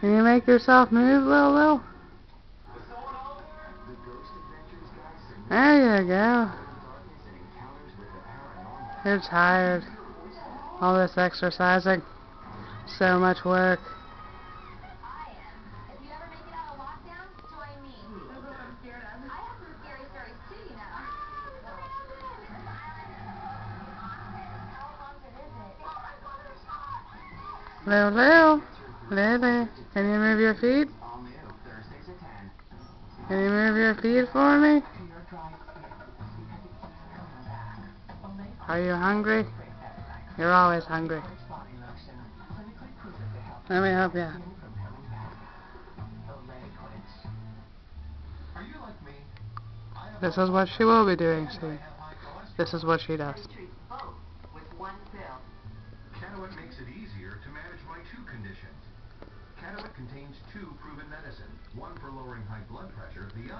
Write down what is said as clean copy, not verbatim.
Can you make yourself move, Lulu? There you go. You're tired. All this exercising. So much work. Lulu, Lily, can you move your feet? Can you move your feet for me? Are you hungry? You're always hungry. Let me help you. This is what she will be doing, see? This is what she does. Canavat makes it easier to manage my two conditions. Canavat contains two proven medicines, one for lowering high blood pressure, the other